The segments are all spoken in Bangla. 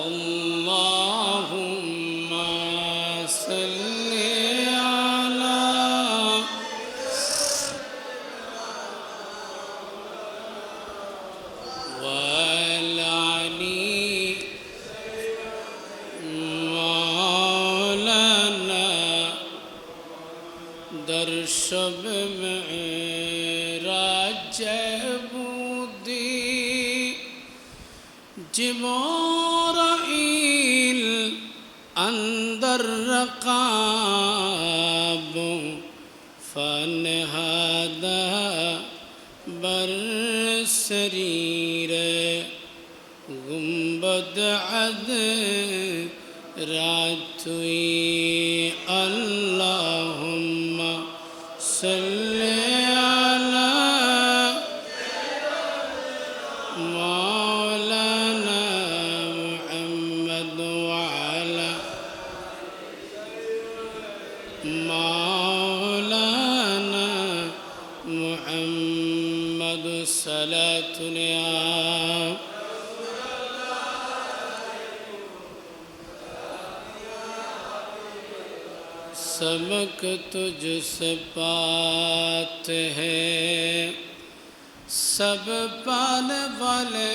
اللهم صل على وعلى علي مولانا در شب معراج بودی جبرائیل اندر رقاب فنهادا بر سریر گنبد راتوی اللهم صل على مولانا محمد وعلى مولانا محمد صلاة يا सबक तुझसे पाते हैं सब पाने वाले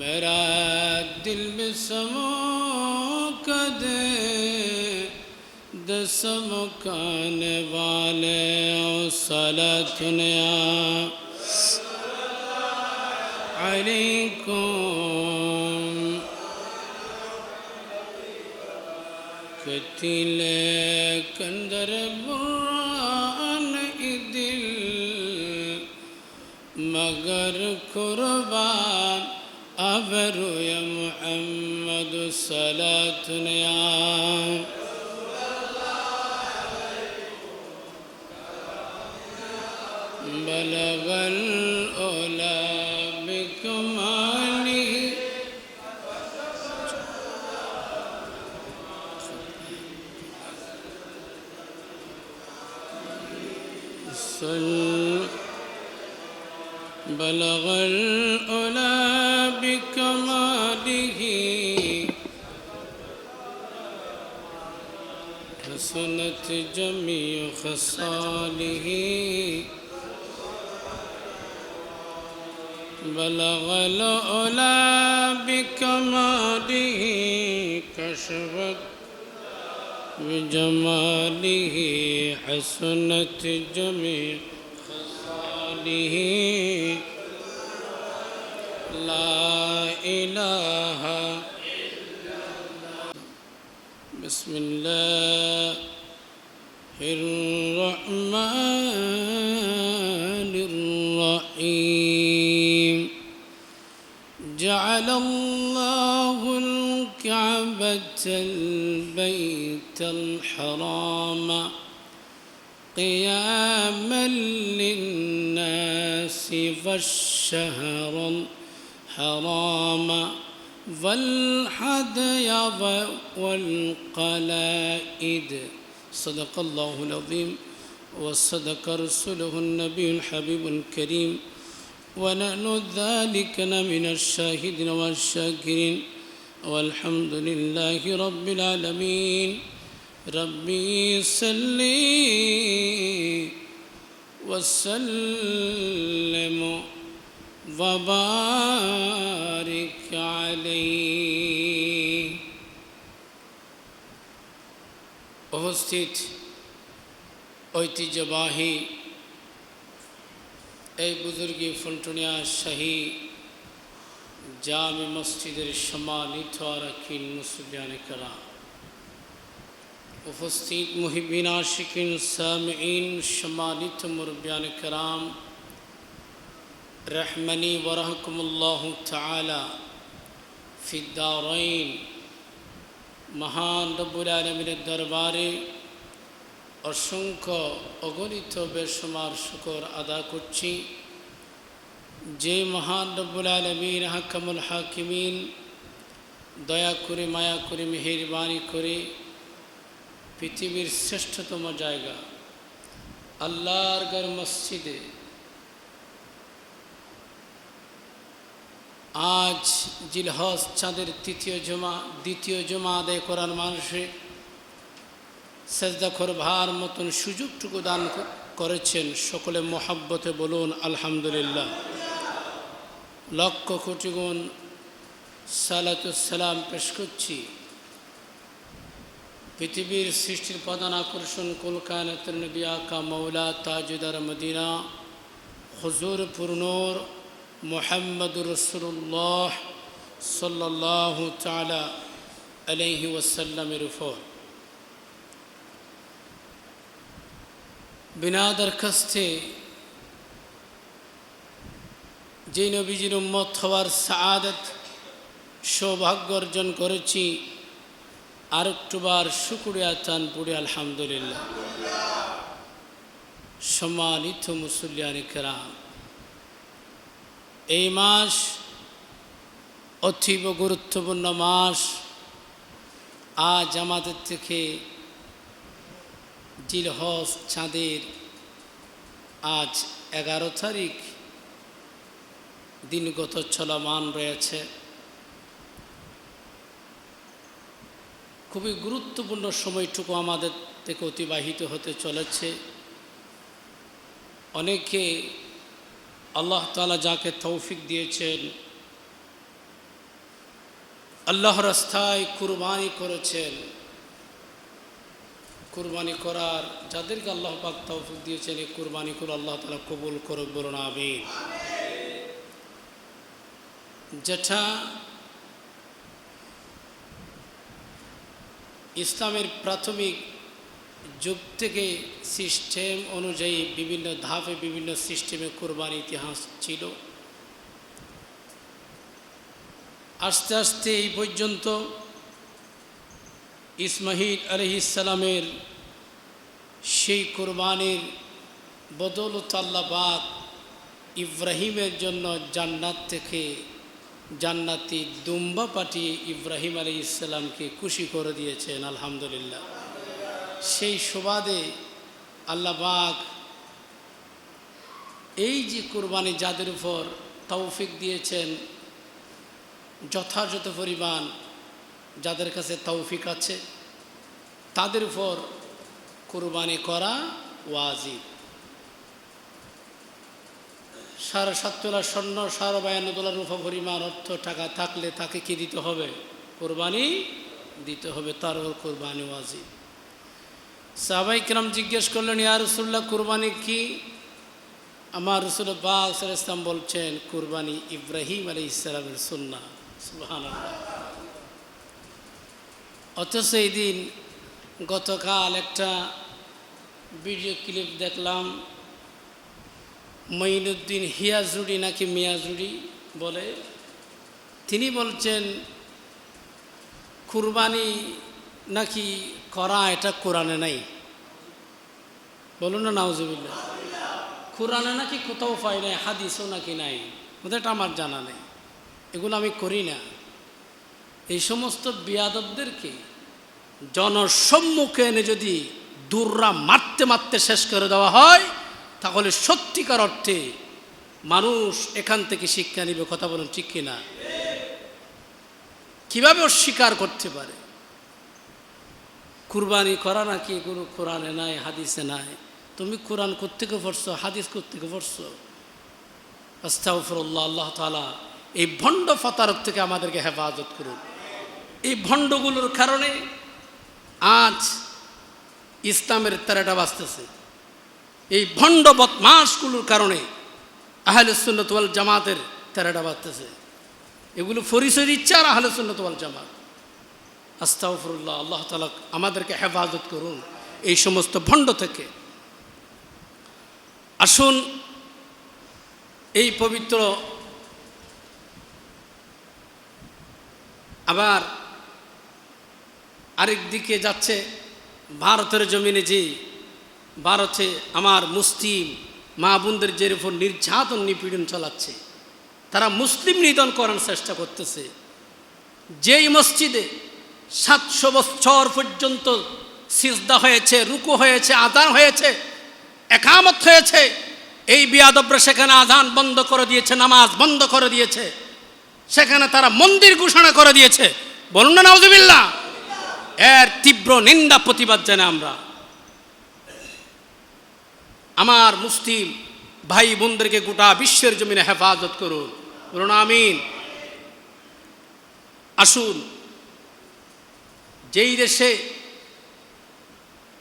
मेरा दिल में समो कदे दसमकाने वाले सलातुनिया अलैकुम कतिले कंदर बुरान इदिल मगर कुर्बान अबरू या मुहम्मद सलातुनिया बलगल ओला बिकमाली بلغ العلا بكماله حسنت جميع خصاله بلغ العلا بكماله كشفت بجماله حسنت جميع خصاله لا إله إلا الله بسم الله الرحمن الرحيم جعل الله الكعبة البيت الحرام قياما للناس والشهر الحرام والهدي والقلائد صدق الله العظيم وصدق رسوله النبي الحبيب الكريم ونحن ذلك من الشاهدين والشاكرين والحمد لله رب العالمين ربي صل وسلم وبارك عليه উপস্থিত ঐতিহ্যবাহী এই বুজুর্গি ফুলটুনিয়া শাহী জামে মসজিদের সম্মানিত আরাকিন মুসল্লিয়ানে কেরাম উপস্থিত মুহিব্বিন আশিকিন সামিঈন সম্মানিত মুরব্বিয়ানে কেরাম রহমানি ওয়া রাহমাকুমুল্লাহু তাআলা ফিদ দারাইন মহান রব্বুল আলামিনের দরবারে অসংখ্য অগণিত বেশুমার শুকর আদা করছি যে মহান রব্বুল আলামিন হাকামুল হাকিমিন দয়া করে মায়া করে মেহেরবানি করে পৃথিবীর শ্রেষ্ঠতম জায়গা আল্লাহর ঘর মসজিদে আজ জিলহজ চাঁদের দ্বিতীয় জুমা আদায় করার মানুষে সেজদা করবার মতন সুযোগটুকু দান করেছেন। সকলে মোহাব্বতে বলুন আলহামদুলিল্লাহ। লক্ষ কোটি গুণ সালাতুসসালাম পেশ করছি পৃথিবীর সৃষ্টির প্রধান আকর্ষণ কুল কায়নাতের নবী আকা মৌলা তাজুদার মদিনা হুজুর পুরনূর মুহাম্মদুর রাসূলুল্লাহ সাল্লাল্লাহু তাআলা আলাইহি ওয়াসাল্লামের উপর বিনা দরখাস্তে যে নবীজির উম্মত হওয়ার সাআদত সৌভাগ্য অর্জন করেছি, আরেকটুবার শুকরিয়া চান পড়ে আলহামদুলিল্লাহ। সম্মানিত মুসল্লিয়ানে কেরাম, এই মাস অতীব গুরুত্বপূর্ণ মাস। আজ আমাদের থেকে জিলহজ চাঁদের আজ 11 তারিখ দিনগত চলমান রয়েছে। খুবই গুরুত্বপূর্ণ সময়টুকু আমাদের থেকে অতিবাহিত হতে চলেছে। অনেকে আল্লাহ তাআলা যাকে তৌফিক দিয়েছেন, আল্লাহর রাস্তায় কুরবানি করেছেন, কুরবানি করার যাদেরকে আল্লাহ পাক তৌফিক দিয়েছেন, এই কুরবানি করে আল্লাহ তাআলা কবুল করুক, বলুন আমিন। যেটা ইসলামের প্রাথমিক যুগ থেকে সিস্টেম অনুযায়ী বিভিন্ন ধাপে বিভিন্ন সিস্টেমে কুরবানি ইতিহাস ছিল। আস্তে আস্তে এই পর্যন্ত ইসমাঈল আলাইহিস সালামের সেই কুরবানির বদৌলত আল্লাহ পাক ইব্রাহিমের জন্য জান্নাত থেকে জান্নাতি দুম্বা পাঠিয়ে ইব্রাহিম আলাইহিস সালামকে খুশি করে দিয়েছেন, আলহামদুলিল্লাহ। সেই সুবাদে আল্লাহ পাক এই যে কুরবানি যাদের উপর তৌফিক দিয়েছেন, যথাযথ পরিমাণ যাদের কাছে তৌফিক আছে তাদের উপর কুরবানি করা ওয়াজিব। ৭.৫ তোলা স্বর্ণ, ৫২ তোলা রূপা পরিমাণ অর্থ টাকা থাকলে তাকে কি দিতে হবে? কুরবানি দিতে হবে, তার উপর কুরবানি ওয়াজিব। সাহাবায়ে কেরাম জিজ্ঞেস করলেন, ইয়া রাসূলুল্লাহ কুরবানি কি? আমার রাসূল পাক সাল্লাল্লাহু আলাইহি ওয়াসাল্লাম বলছেন, কুরবানি ইব্রাহিম আলাইহিস সালামের সুন্নাহ। সুবহানাল্লাহ। অথচ এই দিন গতকাল একটা ভিডিও ক্লিপ দেখলাম, মঈনুদ্দিন হিয়াজুড়ি নাকি মিয়াজুড়ি বলে, তিনি বলছেন কুরবানি নাকি করা এটা কোরআনে নাই। বলুন না নাউজুবিল্লাহ। কোরআনে নাকি কোথাও পাই নাই, হাদিসও নাকি নাই, এটা আমার জানা নেই, এগুলো আমি করি না। এই সমস্ত বিয়াদবদেরকে জনসম্মুখে এনে যদি দূররা মারতে মারতে শেষ করে দেওয়া হয়, তাহলে সত্যিকার অর্থে মানুষ এখান থেকে শিক্ষা নিবে। কথা বলুন ঠিক কিনা? কিভাবে অস্বীকার করতে পারে? কুরবানি করা নাকি এগুলো কোরআনে নাই, হাদিসে নাই। তুমি কোরআন কোত্থেকে পড়ছো, হাদিস কোত্থেকে পড়ছো? আস্তাগফিরুল্লাহ। আল্লাহ তাআলা এই ভণ্ড প্রতারক থেকে আমাদেরকে হেফাজত করুন। এই ভণ্ডগুলোর কারণে আজ ইসলামের তেরাটা বাজতেছে। এই ভণ্ড বদমাশগুলোর কারণে আহলে সুন্নাত ওয়াল জামাতের তেরাটা বাজতেছে। এগুলো পরিচয় দিচ্ছে আর আহলে সুন্নাত ওয়াল জামাত। আস্তাগফিরুল্লাহ। আল্লাহ তাআলা আমাদেরকে হেফাজত করুন এই সমস্ত ভণ্ড থেকে। আসুন এই পবিত্র আবার আরেক দিকে যাচ্ছে ভারতের জমিনে, যে ভারতে আমার মুসলিম মা বোনদের যে উপর নির্যাতন নিপীড়ন চালাচ্ছে, তারা মুসলিম নিধন করার চেষ্টা করতেছে। যেই মসজিদে 700 বছর পর্যন্ত সিজদা হয়েছে, রুকু হয়েছে, আযান হয়েছে, একামত হয়েছে, এই বিয়াদবরা সেখানে আযান বন্ধ করে দিয়েছে, নামাজ বন্ধ করে দিয়েছে। সেখানে তারা মন্দির ঘোষণা করে দিয়েছে। বলুন না নাউজুবিল্লাহ। এর তীব্র নিন্দা প্রতিবাদ জানাই আমরা। আমার মুসলিম ভাই বোনদেরকে গোটা বিশ্বের জমিনে হেফাজত করুন, বলুন আমিন। আসুন, যেই দেশে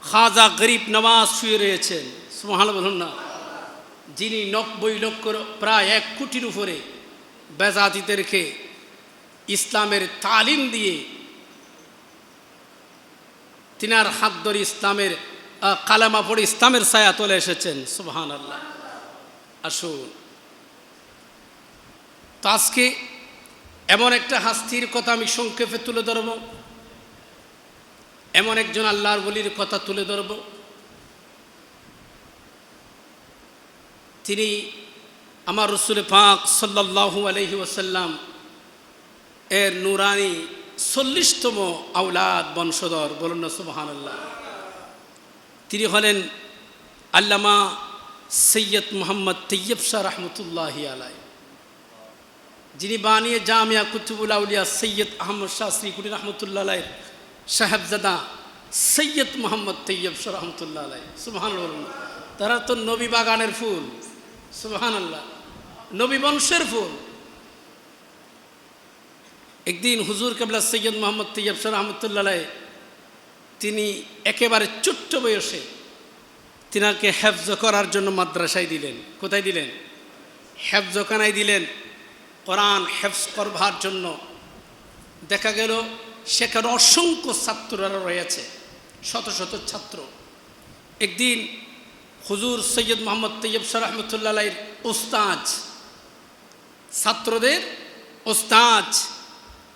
খাজা গরিব নওয়াজ শুয়ে রয়েছেন, সুবহানাল্লাহ বলুন না, যিনি 90 লক্ষ প্রায় 1 কোটির উপরে বেজাতিদেরকে ইসলামের তালিম দিয়ে তিনার হাত ধরে ইসলামের কালেমা পড়ে ইসলামের ছায়া তোলে এসেছেন, সুবহানাল্লাহ। আসুন, তো আজকে এমন একটা হাস্তির কথা আমি সংক্ষেপে তুলে ধরব, এমন একজন আল্লাহর ওলির কথা তুলে ধরব। তিনি আমার রাসূল পাক সাল্লাল্লাহু আলাইহি ওয়াসাল্লাম এর নূরানি 40তম আওলাদ বংশধর, বলুন না সুবহানাল্লাহ। তিনি হলেন আল্লামা সৈয়দ মোহাম্মদ তৈয়ব শাহ রহমতুল্লাহি আলাইহি, যিনি বানিয়ে জামিয়া কুতুবুল আউলিয়া সৈয়দ আহমদ শাহ শ্রীকুটি রহমতুল্লাহ আলাইহির সাহেবজাদা সৈয়দ মোহাম্মদ তৈয়ব শাহ রহমতুল্লাহ আলাইহি, সুবহানাল্লাহ। তারা তো নবী বাগানের ফুল, সুবহানাল্লাহ, নবী বংশের ফুল। একদিন হুজুর কেবলা সৈয়দ মোহাম্মদ তৈয়ব শাহ রহমতুল্লাহ আলাইহি তিনি একেবারে ছোট্ট বয়সে তিনাকে হেফজ করার জন্য মাদ্রাসায় দিলেন। কোথায় দিলেন? হেফজখানায় দিলেন, কোরআন হেফজ করবার জন্য। দেখা গেল সেখানে অসংখ্য ছাত্ররা রয়েছে, শত শত ছাত্র। একদিন হুজুর সৈয়দ মোহাম্মদ তৈয়ব শাহ রহমতুল্লাহ আলাইহির ওস্তাদ, ছাত্রদের ওস্তাদ,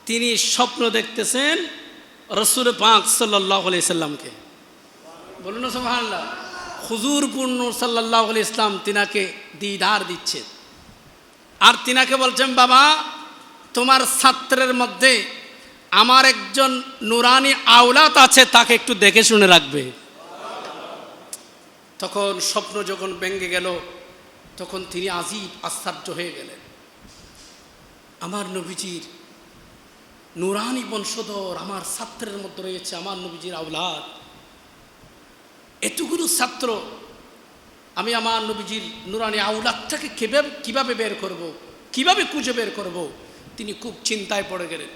তিনি স্বপ্ন দেখতেছেন রাসূল পাক সাল্লাল্লাহু আলাইহি সাল্লামকে, বলুন না সুবহানাল্লাহ। হুজুর পূর্ণ সাল্লাল্লাহু আলাইহি ইসলাম তিনাকে দিদার দিচ্ছে, আর তিনাকে বলছেন, বাবা তোমার ছাত্রের মধ্যে আমার একজন নুরানি আওলাদ আছে, তাকে একটু দেখে শুনে রাখবে। তখন স্বপ্ন যখন ভেঙে গেল, তখন তিনি আজীব আশ্চর্য হয়ে গেলেন। আমার নবীজির নুরানি বংশধর আমার ছাত্রের মধ্যে রয়েছে, আমার নবীজির আওলাদ। এতগুলো ছাত্র, আমি আমার নবীজির নুরানি আওলাদটাকে কিভাবে বের করব, কিভাবে খুঁজে বের করব? তিনি খুব চিন্তায় পড়ে গেলেন।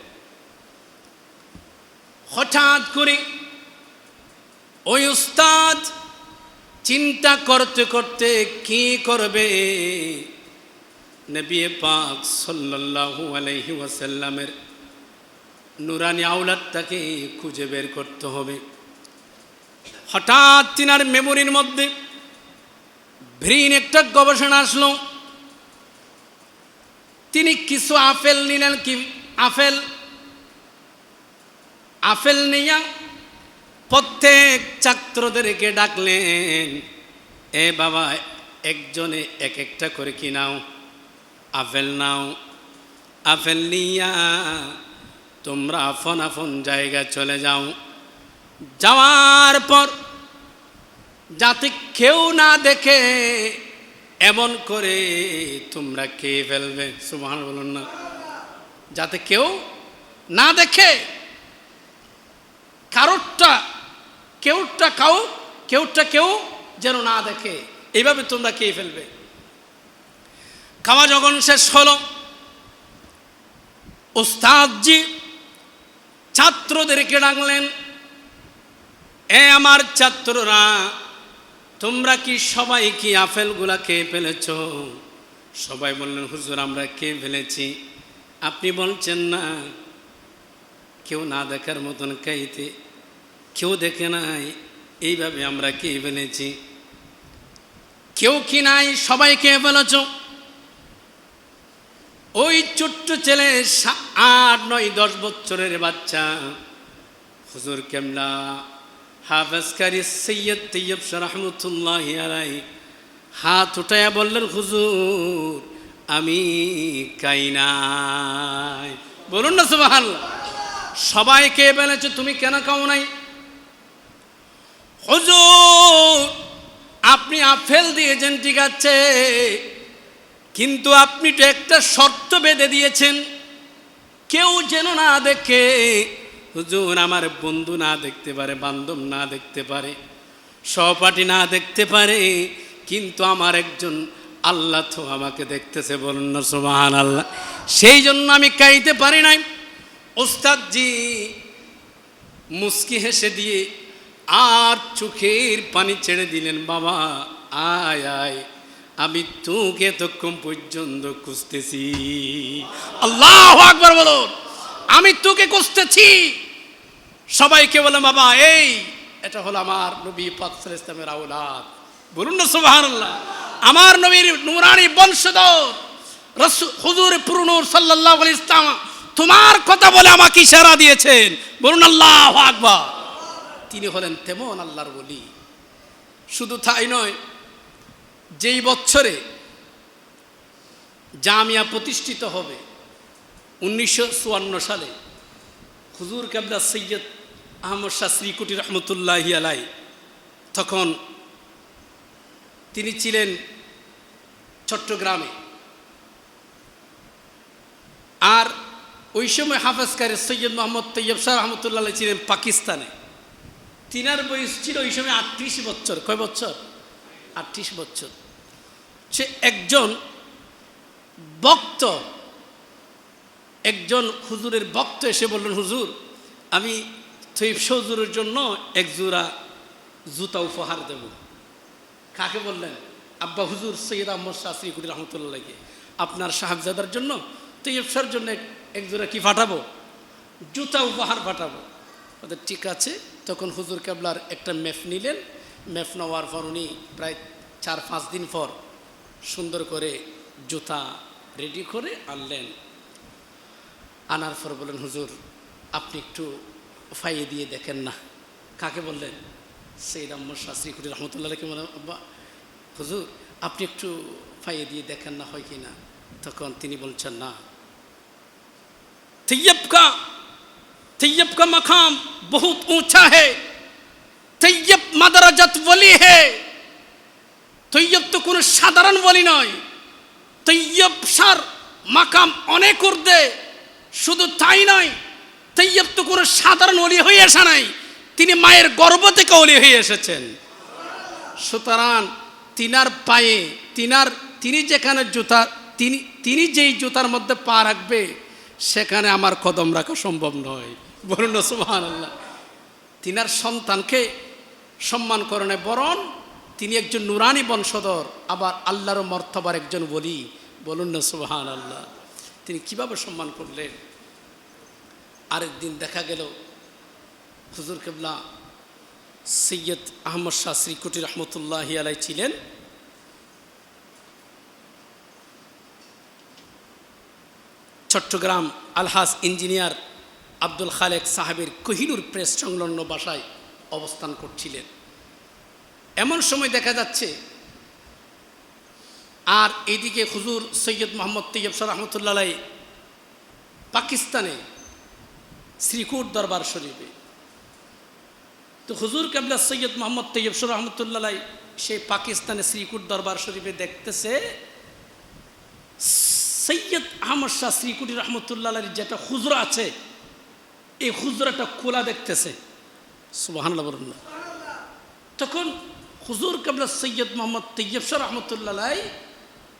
হঠাৎ করে ওই উস্তাদ চিন্তা করতে করতে কি করবে, নবী পাক সাল্লাল্লাহু আলাইহি ওয়াসাল্লামের নুরানি আওলাদটাকে খুঁজে বের করতে হবে। হঠাৎ তিনার মেমোরির মধ্যে ভিন একটা গবেষণা আসলো। তিনি কিছু আপেল নিলেন, কি আপেল নিয়া প্রত্যেক ছাত্রদেরকে ডাকলেন, এ বাবা একজনে এক একটা করে কি নাও, আপেল নাও। আপেল নিয়া তোমরা আপন আপন জায়গায় চলে যাও। যাওয়ার পর যাতে কেউ না দেখে এমন করে তোমরা খেয়ে ফেলবে, সুবহানাল্লাহ বলুন না। যাতে কেউ না দেখে, কেউটা কেউ যেন না দেখে, এইভাবে তোমরা খেয়ে ফেলবে। খাওয়া যখন শেষ হলো, ওস্তাদজি ছাত্রদেরকে ডাকলেন, এ আমার ছাত্ররা, তোমরা কি সবাই কি আপেলগুলা খেয়ে ফেলেছ? সবাই বললেন, হুজুর আমরা খেয়ে ফেলেছি। আপনি বলছেন না কেউ না দেখার মতন খাইতে, কেউ দেখে নাই, এইভাবে আমরা খেয়ে ফেলেছি। কেউ কি নাই, সবাই খেয়ে ফেলেছ। ওই ছোট্ট ছেলে 8, 9, 10 বছরের বাচ্চা হুজুর কেবলা হাফেজ কারি সৈয়দ তৈয়ব শাহ রহমতুল্লাহি আলাইহি হাত উঠাইয়া বললেন, হুজুর আমি খাই নাই। বলুন না সুবহানাল্লাহ। সবাই খেয়ে ফেলেছে, তুমি কেন খাও নাই? হুজুর আপনি আপেল দিয়েছেন ঠিক আছে, কিন্তু আপনি তো একটা শর্ত বেঁধে দিয়েছেন। কেউ যেন না দেখে, হুজুর আমার বন্ধু না দেখতে পারে, বান্ধব না দেখতে পারে, সহপাঠী না দেখতে পারে, কিন্তু আমার একজন আল্লাহ তো আমাকে দেখতেছে, বলুন না সুবহানাল্লাহ। সেই জন্য আমি কাইতে পারি নাই। ওস্তাদজি মুস্কি হেসে দিয়ে আর চোখের পানি ছেড়ে দিলেন, বাবা আয় আয়, আমি তোকে এতক্ষণ পর্যন্ত খুঁজতেছি। আল্লাহু আকবার বলুন, আমি তোকে খুঁজতেছি। সবাইকে বলে বাবা এই এটা হলো আমার নবী পাক সাল্লাল্লাহু আলাইহি ওয়াসাল্লামের আওলাদ, বলুন না সুবহানাল্লাহ। আমার নবীর নূরানী বংশধর রাসূল হুজুর পুরনূর সাল্লাল্লাহু আলাইহি ওয়াসাল্লাম তোমার কথা বলে আমাকে ইশারা দিয়েছেন, বলুন আল্লাহু আকবার। তিনি হলেন তেমন আল্লাহর ওলি। শুধু তাই নয়, যেই বছরে জামিয়া প্রতিষ্ঠিত হবে 1954 সালে, হুজুর কেবলা সৈয়দ আহমদ শাহ শ্রীকুটি রহমতুল্লাহি আলাই, তখন তিনি ছিলেন চট্টগ্রামে। আর ওই সময় হাফেজকারী সৈয়দ মোহাম্মদ তৈয়ব শাহ রহমতুল্লাহ ছিলেন পাকিস্তানে। তিনার বয়স ছিল ওই সময় 38 বছর। কয় বছর? 38 বছর। সে একজন ভক্ত, একজন হুজুরের ভক্ত এসে বললেন, হুজুর আমি তৈয়ব শাহ হুজুরের জন্য এক জোড়া জুতা উপহার দেব। কাকে বললেন? আব্বা হুজুর সৈয়দ আহমদ শাহ শ্রীকুটি রহমতুল্লাহকে, আপনার সাহেবজাদার জন্য তৈয়ব শাহর জন্য এক জোড়া কি পাঠাবো? জুতা উপহার পাঠাবো। ওদের ঠিক আছে। তখন হুজুর কেবলার একটা মেফ নিলেন। মেফ নেওয়ার পর উনি প্রায় 4-5 দিন পর সুন্দর করে জুতা রেডি করে আনলেন। আনার পর বলেন, হুজুর আপনি একটু ফাইয়ে দিয়ে দেখেন না। কাকে বললেন? সৈয়দ আহমদ শাহ শ্রীকুটি রহমতুল্লাহকে বলেন, আব্বা হুজুর আপনি একটু ফাইয়ে দিয়ে দেখেন না, হয় কি না। তখন তিনি বলছেন, না, तैयब का मकाम बहुत ऊंचा है, तैयब मदरजत वली है। तैयब तो কোনো সাধারণ ওলি নয়, তৈয়ব শাহর মাকাম অনেক ঊর্ধ্বে। শুধু তাই নয়, তৈয়ব তো কোনো সাধারণ ওলি হয়ে আসা নাই, তিনি মায়ের গর্ভ থেকে ওলি হয়ে এসেছেন। সুতরাং তিনার পায়ে তিনি যেখানে জুতা তিনি যেই জুতার মধ্যে পা রাখবে সেখানে আমার কদম রাখা সম্ভব নয়, বলুন না সুবহানাল্লাহ। তিনার সন্তানকে সম্মান করে না, বরং তিনি একজন নুরানি বংশধর, আবার আল্লাহর মর্তবার একজন ওলি, বলুন না সুবহানাল্লাহ। তিনি কিভাবে সম্মান করলেন। আরেকদিন দেখা গেল হুজুর কেবলা সৈয়দ আহমদ শাহ শ্রীকুটি রহমতুল্লাহি আলাই ছিলেন চট্টগ্রাম আলহাজ ইঞ্জিনিয়ার আব্দুল খালেক সাহেবের কোহিনুর প্রেস সংলগ্ন বাসায় অবস্থান করছিলেন। এমন সময় দেখা যাচ্ছে, আর এইদিকে হুজুর সৈয়দ মোহাম্মদ তৈয়ব শাহ রহমতুল্লাহ আলাই পাকিস্তানে শ্রীকুট দরবার শরীফে। তো হুজুর কেবলা সৈয়দ মোহাম্মদ তৈয়ব শাহ রহমতুল্লাহ আলাই সেই পাকিস্তানে শ্রীকুট দরবার শরীফে দেখতেছে সৈয়দ আহমদ শাহ শ্রীকুটি রহমতুল্লাহ আলাইহির যেটা হুজরা আছে, এই হুজরাটা খোলা দেখতেছে, সুবহানাল্লাহ বলুন না। তখন হুজুর কেবলা সৈয়দ মোহাম্মদ তৈয়ব শাহ রহমতুল্লাহ আলাই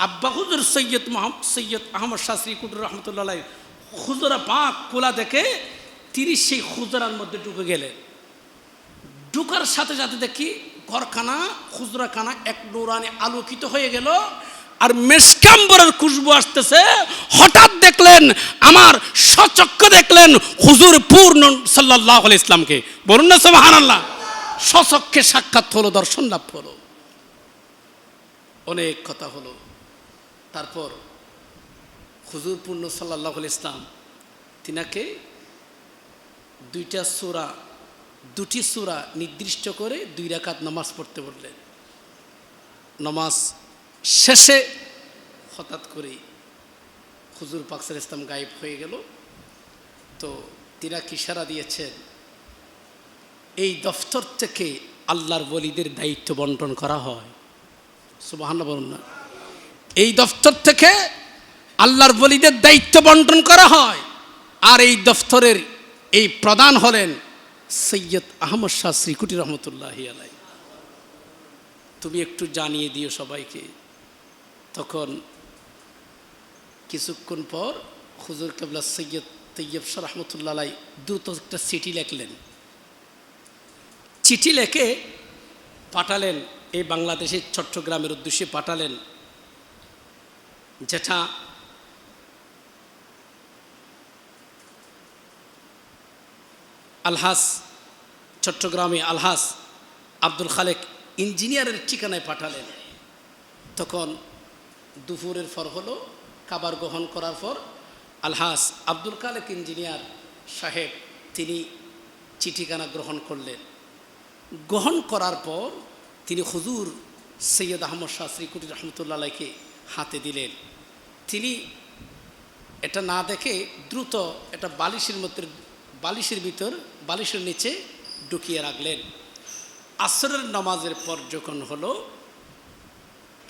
আব্বা হুজুর সৈয়দ আহমদ শাহ শ্রীকুটি রহমতুল্লাহ আলাই হুজরা পাক খোলা দেখে তিনি সেই হুজরার মধ্যে ঢুকে গেলেন। ঢুকার সাথে সাথে দেখি ঘরখানা হুজরাখানা এক নূরানি আলোকিত হয়ে গেল, আর মেশকাম্বরের খুশবু আসতেছে। হঠাৎ দেখলেন, আমার সচক্ষে দেখলেন হুজুর পূর্ণ সাল্লাল্লাহু আলাইহি ইসলামকে, বলুন না সুবহানাল্লাহ। সচক্ষে সাক্ষাৎ হলো, দর্শন লাভ হলো, অনেক কথা হলো। তারপর হুজুর পূর্ণ সাল্লাল্লাহু আলাইহি ইসলাম তিনাকে দুটি সূরা নির্দিষ্ট করে 2 রাকাত নামাজ পড়তে বললেন। নামাজ শেষে হঠাৎ করে হুজুর পাক সাল্লাল্লাহু আলাইহি ওয়াসাল্লাম গায়েব হয়ে গেল। তো তিনা কি ইশারা দিয়েছেন, এই দফতর থেকে আল্লাহর ওলিদের দায়িত্ব বন্টন করা হয়, সুবহানাল্লাহ বলুন না। এই দফতর থেকে আল্লাহর ওলিদের দায়িত্ব বন্টন করা হয়। আর এই দফতরের এই প্রধান হলেন সৈয়দ আহমদ শাহ শ্রীকুটি রহমতুল্লাহি আলাই। তুমি একটু জানিয়ে দিও সবাইকে। তখন কিছুক্ষণ পর হুজুর কেবলা সৈয়দ তৈয়ব শাহ রহমতুল্লাহ আলাই দ্রুত একটা চিঠি লিখলেন। চিঠি লেখে পাঠালেন এই বাংলাদেশের চট্টগ্রামের উদ্দেশ্যে পাঠালেন, যেটা আলহাস চট্টগ্রামে আলহাস আব্দুল খালেক ইঞ্জিনিয়ারের ঠিকানায় পাঠালেন। তখন দুপুরের পর হলো, খাবার গ্রহণ করার পর আলহাস আব্দুল খালেক ইঞ্জিনিয়ার সাহেব তিনি চিঠিখানা গ্রহণ করলেন। গ্রহণ করার পর তিনি হুজুর সৈয়দ আহমদ শাহ শ্রীকুটি রহমতুল্লাহ আলাইকে হাতে দিলেন। তিনি এটা না দেখে দ্রুত এটা বালিশের ভিতর বালিশের নিচে ঢুকিয়ে রাখলেন। আসরের নামাজের পর যখন হলো,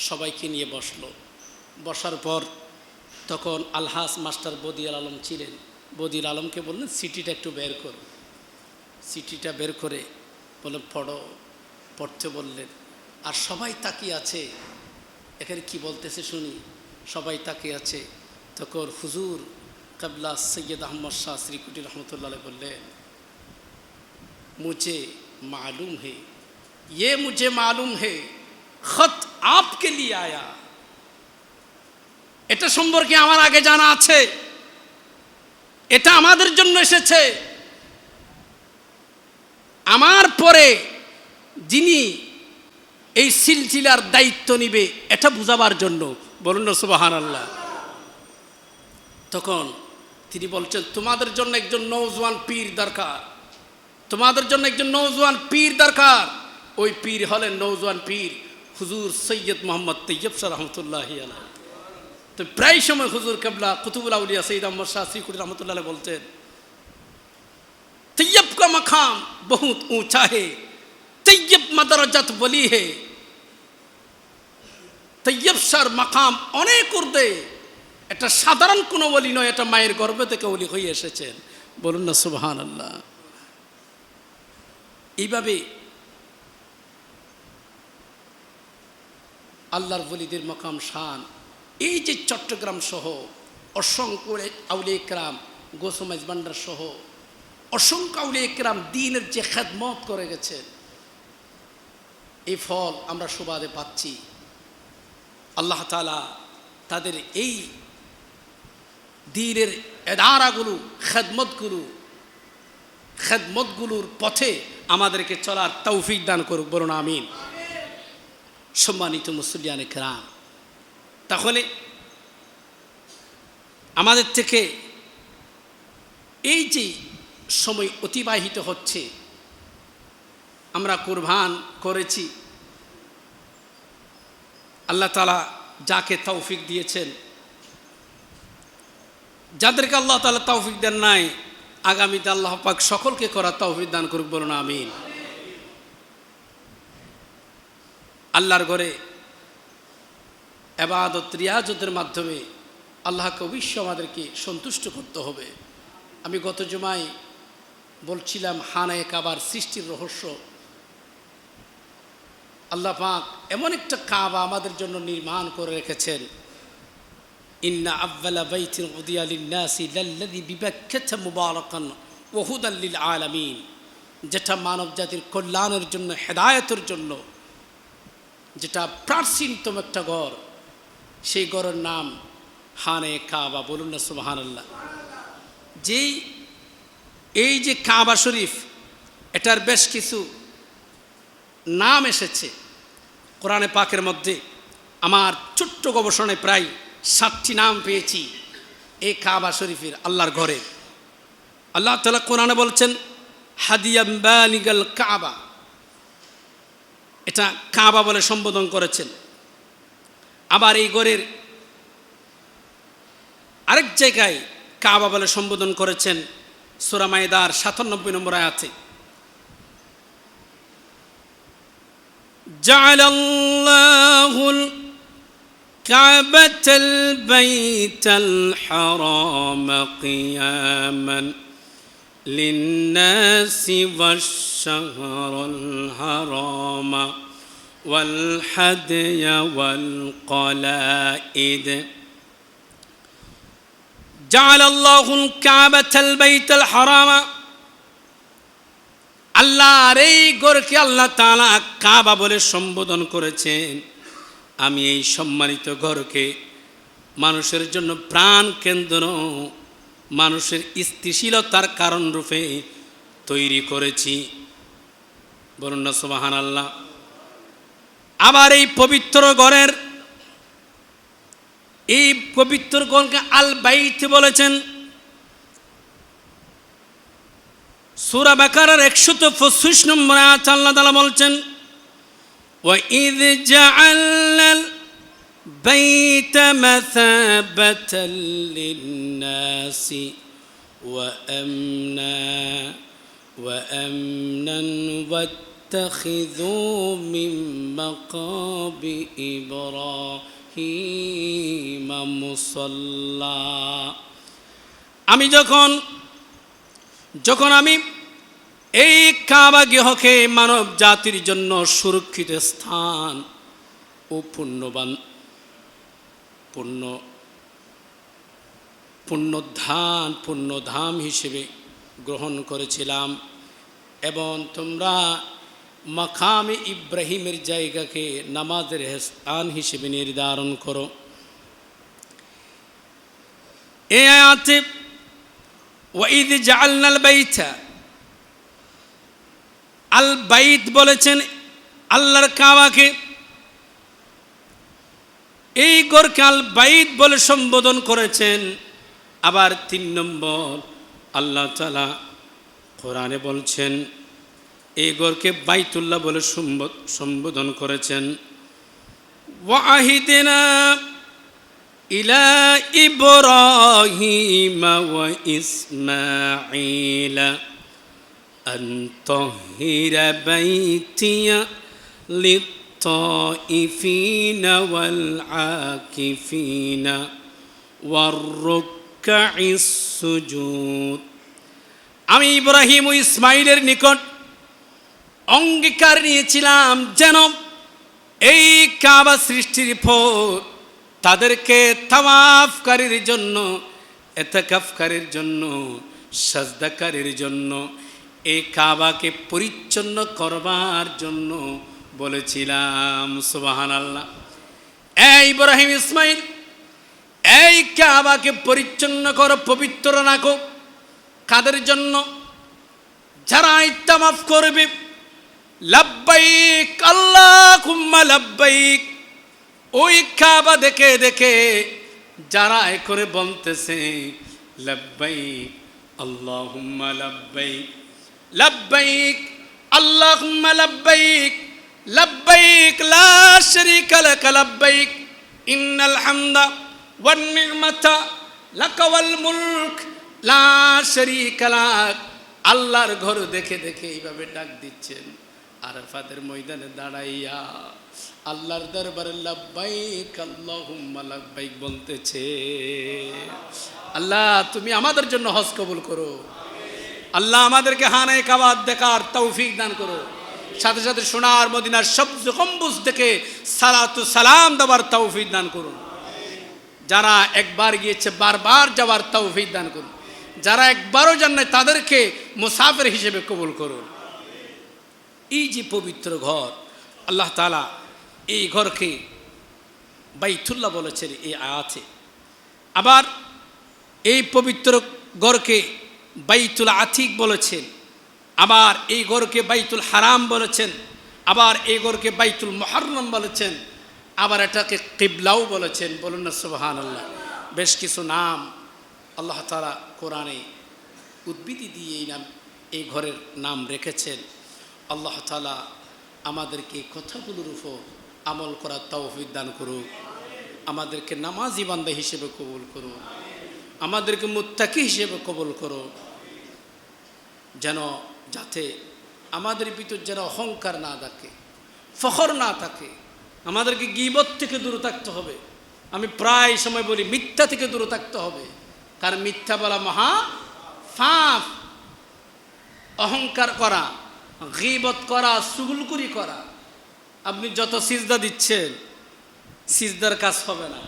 সবাইকে নিয়ে বসলো। বসার পর তখন আলহাস মাস্টার বদিউল আলম ছিলেন। বদিউল আলমকে বললেন চিঠিটা একটু বের করো। চিঠিটা বের করে বলে পড়ো। পড়তে বললেন। আর সবাই তাকিয়ে আছে, এখানে কি বলতেছে শুনি। সবাই তাকিয়ে আছে। তখন হুজুর কাবলা সৈয়দ আহমদ শাহ শ্রীকুটি রহমতুল্লাহ বললেন, মুঝে मालूम है, ये मुझे मालूम है, खत आपके लिए आया। এটা সম্পর্কে আমার আগে জানা আছে, এটা আমাদের জন্য এসেছে। আমার পরে যিনি এই সিলসিলার দায়িত্ব নিবে এটা বুঝাবার জন্য। বলুন না সুবহানাল্লাহ। তখন তিনি বলছেন, তোমাদের জন্য একজন নওজোয়ান পীর দরকার, তোমাদের জন্য একজন নওজোয়ান পীর দরকার। ওই পীর হলেন নওজোয়ান পীর হুজুর সৈয়দ মোহাম্মদ তৈয়ব শাহ রহমতুল্লাহি আলাইহি। তো প্রায় সময় হুজুর কেবলা কুতুবুল আউলিয়া সৈয়দ আহমদ শাহ শ্রীকুটি রহমতুল্লাহ বলতেন, তৈয়ব কা মাকাম বহুত ऊंचा है, তৈয়ব মাদরাজাত বলি হে। তৈয়ব শাহর মাকাম অনেক ঊর্ধ্বে, এটা সাধারণ কোনো ওলি নয়, এটা মায়ের গর্ভে থেকে ওলি হয়ে এসেছেন। বলুন না সুবহানাল্লাহ। এইভাবে আল্লাহর ওলিদের মাকাম শান। এই যে চট্টগ্রাম সহ অসংখ্য আউলিয়া কেরাম, গোসমাইজ ভান্ডার সহ অসংখ্য আউলিয়া কেরাম দ্বীনের যে খেদমত করে গেছেন, এই ফল আমরা সুবাদে পাচ্ছি। আল্লাহ তাআলা তাদের এই দ্বীনের এদারাগুলো খেদমতগুলোর পথে আমাদেরকে চলার তৌফিক দান করুক। বলুন আমিন। সম্মানিত মুসল্লিয়ানে কেরাম, তাহলে আমাদের থেকে এই যে সময় অতিবাহিত হচ্ছে, আমরা কুরবান করেছি। আল্লাহ তাআলা যাকে তৌফিক দিয়েছেন, যাদেরকে আল্লাহ তাআলা তৌফিক দেন নাই, আগামীতে আল্লাহ পাক সকলকে করার তৌফিক দান করুক। বলুন আমিন। আল্লাহর ঘরে ইবাদত রিয়াজতের মাধ্যমে আল্লাহকে অবশ্যই আমাদেরকে সন্তুষ্ট করতে হবে। আমি গত জুমায় বলছিলাম খানায়ে কাবার সৃষ্টির রহস্য। আল্লাহ পাক এমন একটা কাবা আমাদের জন্য নির্মাণ করে রেখেছেন। ইন্না আউয়ালা বাইতিন উদিয়া লিন-নাসি লাল্লাযী বিবাক্কাতা মুবারাকান ওয়া হুদাল লিল আলামিন, যেটা মানব জাতির কল্যাণের জন্য, হেদায়েতের জন্য, যেটা প্রাচীনতম একটা ঘর, সেই ঘরের নাম খানায়ে কাবা। বলুন না সুবহানাল্লাহ। এই যে কাবা শরীফ, এটার বেশ কিছু নাম এসেছে কোরআনে পাকের মধ্যে। আমার ছোট্ট গবেষণায় প্রায় 7টি নাম পেয়েছি এই কাবা শরীফের, আল্লাহর ঘরে। আল্লাহ তাআলা কোরআনে বলছেন হাদিয়াম বালিগাল কাবা, এটা কাবা বলে সম্বোধন করেছেন। আবার এই ঘরের আরেক জায়গায় কাবা বলে সম্বোধন করেছেন সূরা মায়েদার 97 নম্বর আয়াতে, জাআলাল্লাহুল كعبة البيت الحرام قياما للناس والشهر الحرام والحدي والقلائد جعل الله الكعبة البيت الحرام আল্লাহর এই ঘরকে আল্লাহ তাআলা কাবা বলে সম্বোধন করেছেন। আমি এই সম্মানিত ঘরকে মানুষের জন্য প্রাণ কেন্দ্র, মানুষের স্থিতিশীলতার কারণ রূপে তৈরি করেছি। বলুন না সুবহানাল্লাহ। আবার এই পবিত্র ঘরের, এই পবিত্র ঘরকে আল বাইত বলেছেন। সূরা বাকারার 125 নম্বর আয়াতে আল্লাহ তাআলা বলছেন, وَإِذْ جَعَلْنَا الْبَيْتَ مَثَابَةً لِلنَّاسِ وَأَمْنًا وَاتَّخِذُوا مِن مَّقَامِ إِبْرَاهِيمَ مُصَلًّى। আমি যখন আমি এই কাবা গৃহকে মানব জাতির জন্য সুরক্ষিত স্থান ও পুণ্যধাম হিসেবে গ্রহণ করেছিলাম, এবং তোমরা মাকামে ইব্রাহিমের জায়গাকে নামাজের স্থান হিসেবে নির্ধারণ করো। এই আয়াতে ওয়াইদ জাআলনাল বাইতা, আল বাইত বলেছেন আল্লাহর কাবাকে। এই ঘরকে আল বাইত বলে সম্বোধন করেছেন। আবার 3 নম্বর আল্লাহ তাআলা কোরআনে বলছেন এই ঘরকে বাইতুল্লাহ বলে সম্বোধন করেছেন। ওয়াহিদনা ইলা ইব্রাহিম ওয়া ইসমাঈল আন তাহিরা বাইতিয়া লিত-তাইফিনা ওয়াল আকিফিনা ওয়ার রুকআইস সুজুদ। আমি ইব্রাহিম ও ইসমাঈলের নিকট অঙ্গীকার নিয়েছিলাম যেন এই কাবা সৃষ্টির পর তাদেরকে তাওয়াফকারীর জন্য, ইতিকাফকারীর জন্য, সাজদাকারীর জন্য এই কাবাকে পরিচ্ছন্ন করবার জন্য বলেছিলাম। সুবহানাল্লাহ। এই ইব্রাহিম ইসমাঈল, এই কাবাকে পরিচ্ছন্ন করো, পবিত্র রাখো। কাদের জন্য? যারা তাওয়াফ করবে। লাব্বাইক আল্লাহুম্মা লাব্বাইক। ওই কাবা দেখে দেখে যারা করে বলতেছে লাব্বাইক আল্লাহুম্মা লাব্বাইক, লাব্বাইক আল্লাহুম্মা লাব্বাইক, লাব্বাইক লা শারীকা লাক লাব্বাইক, ইন্নাল হামদা ওয়ান নি'মাতা লাকা ওয়াল মুলক লা শারীকা লাক। আল্লাহর ঘর দেখে দেখে এইভাবে ডাক দিচ্ছেন। আরাফাতের ময়দানে দাঁড়াইয়া আল্লাহর দরবারে লাব্বাইক আল্লাহুম্মা লাব্বাইক বলতেছে। আল্লাহ তুমি আমাদের জন্য হজ কবুল করো। আল্লাহ আমাদেরকে হানায়ে কাবা দেখার তৌফিক দান করো। সাথে সাথে সোনার মদিনার সবজ গম্বুজ দেখে সালাতু সালাম দেওয়ার তৌফিক দান করুন। যারা একবার গিয়েছে বারবার যাওয়ার তৌফিক দান করুন। যারা একবারও যান নাই তাদেরকে মুসাফির হিসেবে কবুল করুন। এই যে পবিত্র ঘর, আল্লাহ তাআলা এই ঘরকে বাইতুল্লাহ বলেছেন এই আয়াতে। আবার এই পবিত্র ঘরকে বাইতুল আতিক বলেছেন। আবার এই ঘরকে বাইতুল হারাম বলেছেন। আবার এই ঘরকে বাইতুল মুহাররম বলেছেন। আবার এটাকে কিবলাও বলেছেন। বলুন না সুবহানাল্লাহ। বেশ কিছু নাম আল্লাহ তাআলা কোরআনে উদ্ভিদি দিয়ে এই ঘরের নাম রেখেছেন। আল্লাহ তাআলা আমাদেরকে এই কথাগুলোর উপর আমল করার তৌফিক দান করুক। আমাদেরকে নামাজি বান্দা হিসেবে কবুল করুন। আমাদেরকে মুত্তাকি হিসেবে কবুল করুন। যেন যাতে আমাদের ভিতর যেন অহংকার না থাকে, ফখর না থাকে। আমাদেরকে গীবত থেকে দূরে থাকতে হবে। আমি প্রায় সময় বলি মিথ্যা থেকে দূরে থাকতে হবে, কারণ মিথ্যা বলা মহা পাপ। অহংকার করা, গীবত করা, চুগলখড়ি করা। আপনি যত সিজদা দিচ্ছেন, সিজদার কাজ হবে না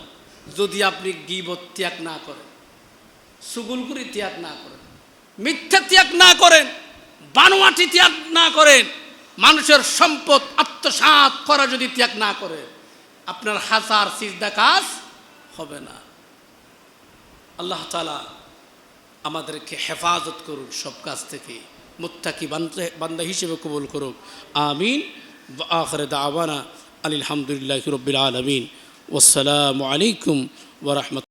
যদি আপনি গীবত ত্যাগ না করেন, চুগলখড়ি ত্যাগ না করেন, মিথ্যা ত্যাগ না করেন, বানোয়াটি ত্যাগ না করেন, মানুষের সম্পদ আত্মসাৎ করা যদি ত্যাগ না করেন, আপনার হাজার সিজদা কাজ হবে না। আল্লাহ তাআলা আমাদেরকে হেফাজত করুন সব কাজ থেকে, মুত্তাকি বান্দা হিসেবে কবুল করুক। আমিন। ওয়া আখিরু দাওয়ানা আলহামদুলিল্লাহি রাব্বিল আলামিন। ওয়াসসালামু আলাইকুম ওয়া রাহমাতুল্লাহ।